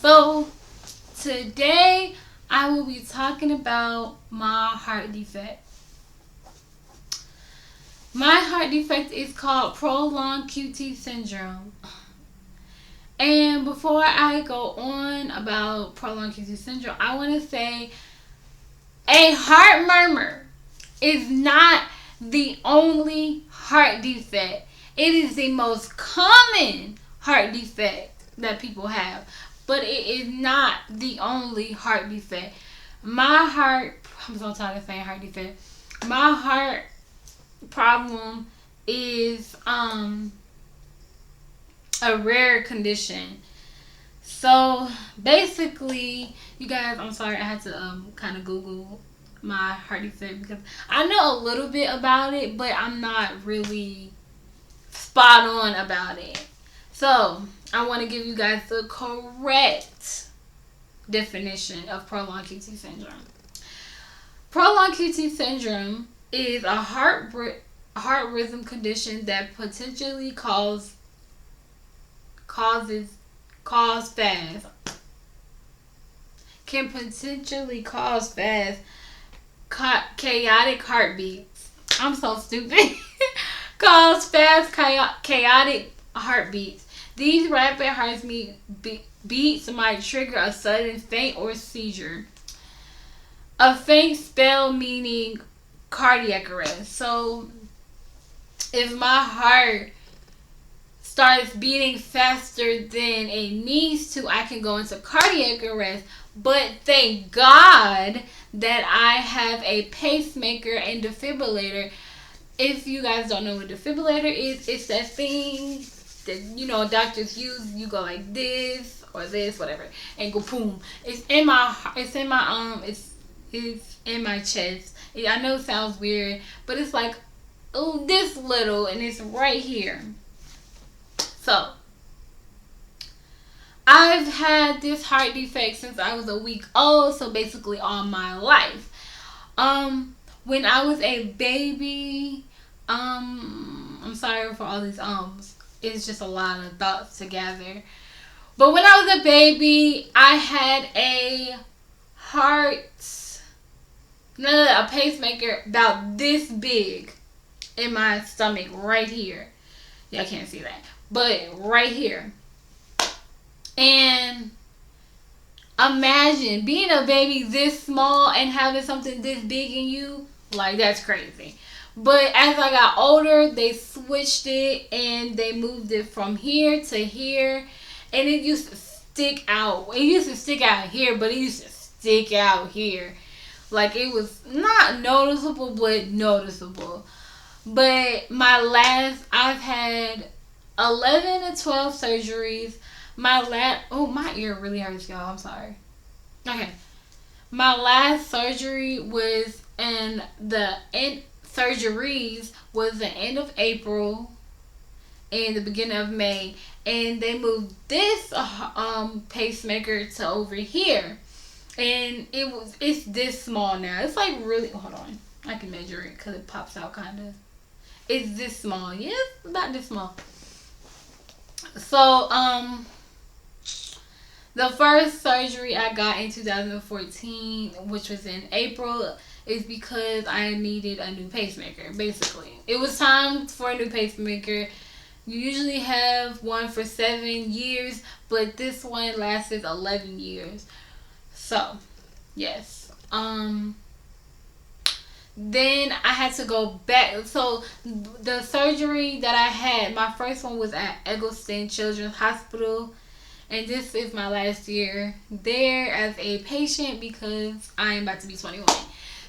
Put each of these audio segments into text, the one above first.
So today I will be talking about my heart defect. My heart defect is called prolonged QT syndrome. And before I go on about prolonged QT syndrome, I want to say a heart murmur is not the only heart defect. It is the most common heart defect that people have, but it is not the only heart defect. My heart, I'm so tired of saying heart defect. My heart problem is a rare condition. So basically, you guys, I'm sorry, I had to kind of Google my heart defect because I know a little bit about it, but I'm not really spot on about it. So I want to give you guys the correct definition of prolonged QT syndrome. Prolonged QT syndrome is a heart rhythm condition that potentially causes fast can potentially cause fast chaotic heartbeats. I'm so stupid. Cause fast chaotic heartbeats. These rapid heartbeats might trigger a sudden faint or seizure. A faint spell meaning cardiac arrest. So if my heart starts beating faster than it needs to, I can go into cardiac arrest. But thank God that I have a pacemaker and defibrillator. If you guys don't know what defibrillator is, it's that thing that doctors use. You go like this or this, whatever, and go boom. It's in my chest. I know it sounds weird, but it's like this little, and it's right here. So I've had this heart defect since I was a week old, so basically all my life. When I was a baby, I'm sorry for all these it's just a lot of thoughts together. But when I was a baby, I had a pacemaker about this big in my stomach right here. Yeah, I can't see that, but right here. And imagine being a baby this small and having something this big in you. Like, that's crazy. But as I got older, they switched it and they moved it from here to here. And it used to stick out. It used to stick out here, but it used to stick out here. Like, it was not noticeable, but noticeable. But I've had 11 to 12 surgeries. My ear really hurts, y'all. I'm sorry. Okay. My last surgery was surgeries was the end of April and the beginning of May, and they moved this pacemaker to over here, and it's this small now. It's like really, hold on, I can measure it because it pops out kind of. It's this small. Yeah, it's about this small. So the first surgery I got in 2014, which was in April, is because I needed a new pacemaker, basically. It was time for a new pacemaker. You usually have one for 7 years, but this one lasted 11 years. So, yes. Then I had to go back. So, the surgery that I had, my first one was at Eggleston Children's Hospital. And this is my last year there as a patient because I'm about to be 21.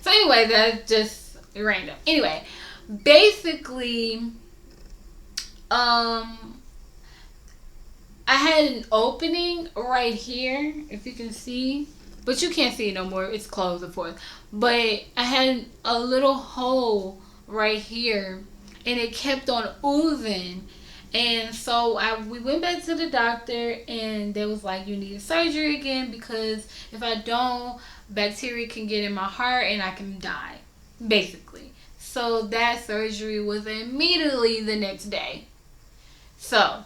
So anyway, that's just random. Anyway, basically, I had an opening right here, if you can see. But you can't see it no more. It's closed, of course. But I had a little hole right here. And it kept on oozing. And so we went back to the doctor, and they was like, you need surgery again because if I don't, bacteria can get in my heart and I can die, basically. So that surgery was immediately the next day. So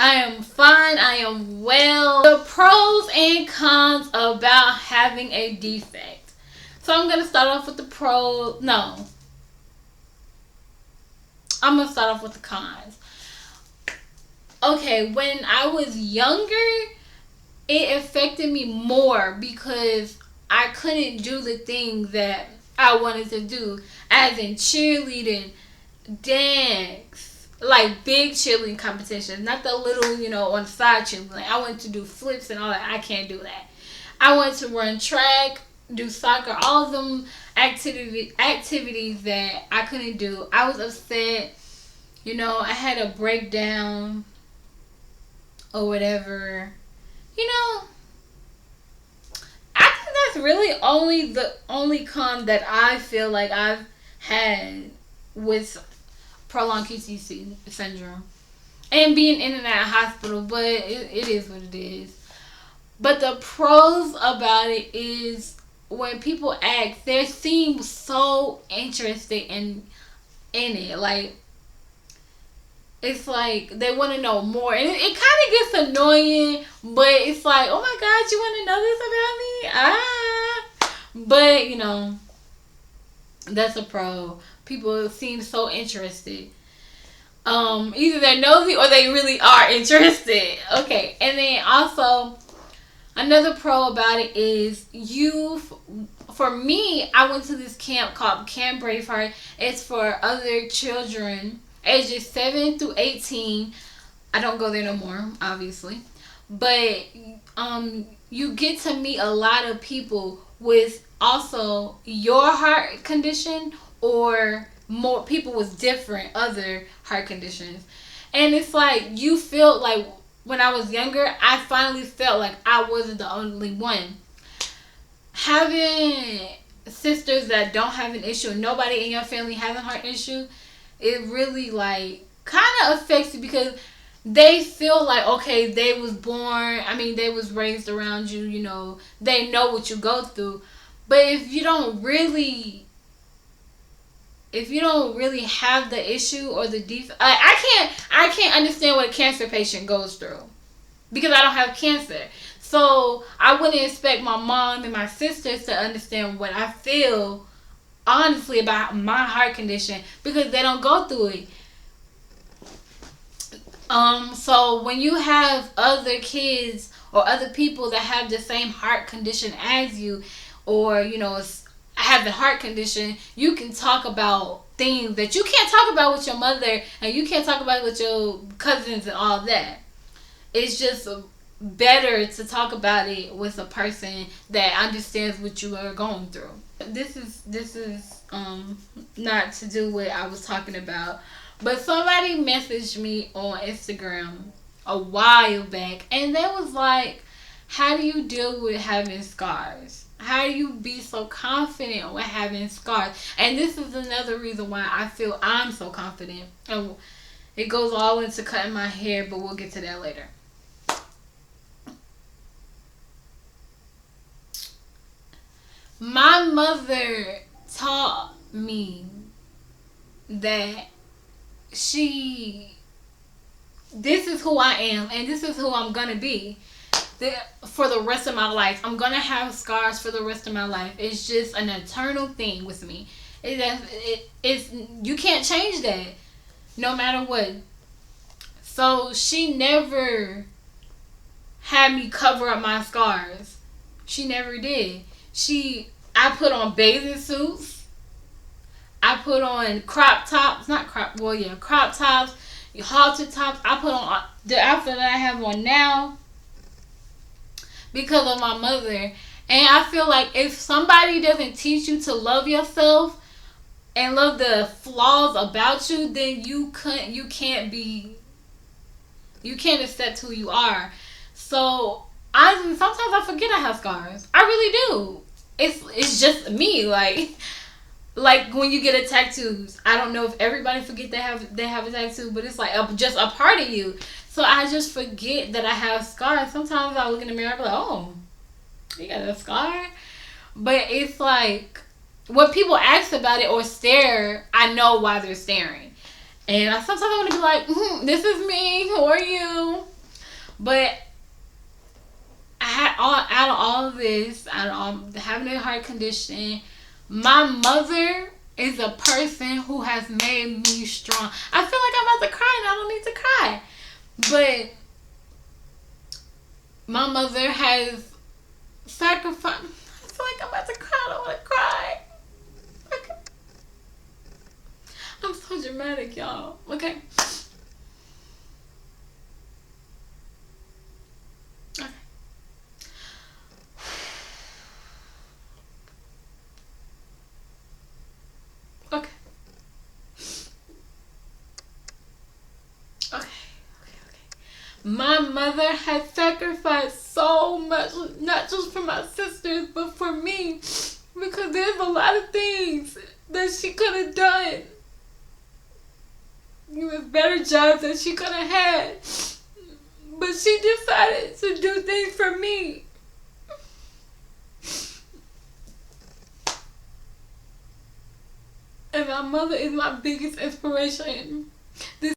I am fine. I am well. The pros and cons about having a defect. So I'm going to start off with the pros. No. I'm going to start off with the cons. Okay, when I was younger, it affected me more because I couldn't do the things that I wanted to do, as in cheerleading, dance, like big cheerleading competitions, not the little, on the side cheerleading. Like, I wanted to do flips and all that. I can't do that. I wanted to run track, do soccer, all of them activities that I couldn't do. I was upset. I had a breakdown or whatever. I think that's really the only con that I feel like I've had with prolonged QTC syndrome and being in and out of hospital, but it is what it is. But the pros about it is when people ask, they seem so interested in it. Like, it's like they want to know more, and it kind of gets annoying, but it's like, oh my god, you want to know this about me? But that's a pro. People seem so interested. Either they're nosy or they really are interested. Okay, and then also another pro about it is for me, I went to this camp called Camp Braveheart. It's for other children ages 7 through 18. I don't go there no more, obviously. But you get to meet a lot of people with also your heart condition or more people with different other heart conditions. And it's like you feel like when I was younger, I finally felt like I wasn't the only one. Having sisters that don't have an issue, nobody in your family has a heart issue, it really like kind of affects you because they feel like, okay, they was raised around you, they know what you go through. But if you don't really have the issue or the defect, I can't understand what a cancer patient goes through because I don't have cancer. So I wouldn't expect my mom and my sisters to understand what I feel honestly about my heart condition because they don't go through it. So when you have other kids or other people that have the same heart condition as you, or have the heart condition, you can talk about things that you can't talk about with your mother and you can't talk about with your cousins and all that. It's just better to talk about it with a person that understands what you are going through. This is not to do what I was talking about, but somebody messaged me on Instagram a while back and they was like, how do you deal with having scars? How do you be so confident with having scars? And this is another reason why I feel I'm so confident. And it goes all into cutting my hair, but we'll get to that later. My mother taught me that this is who I am and this is who I'm gonna be for the rest of my life. I'm gonna have scars for the rest of my life. It's just an eternal thing with me. It's you can't change that no matter what. So she never had me cover up my scars. She never did. I put on bathing suits. I put on crop tops, crop tops, halter tops. I put on the outfit that I have on now because of my mother. And I feel like if somebody doesn't teach you to love yourself and love the flaws about you, then you can't accept who you are. So sometimes I forget I have scars. I really do. It's just me. Like when you get a tattoo, I don't know if everybody forget they have a tattoo, but it's like just a part of you. So I just forget that I have scars. Sometimes I look in the mirror and be like, oh, you got a scar? But it's like when people ask about it or stare, I know why they're staring. And sometimes I want to be like, this is me. Who are you? But I had out of all of this, out of all having a heart condition, my mother is a person who has made me strong. I feel like I'm about to cry and I don't need to cry. But my mother has sacrificed. I feel like I'm about to cry. I don't want to cry. Okay. I'm so dramatic, y'all. Okay. Okay. Okay. Okay. My mother has sacrificed so much, not just for my sisters, but for me. Because there's a lot of things that she could have done. It was better jobs that she could have had. But she decided to do things for me. And my mother is my biggest inspiration. This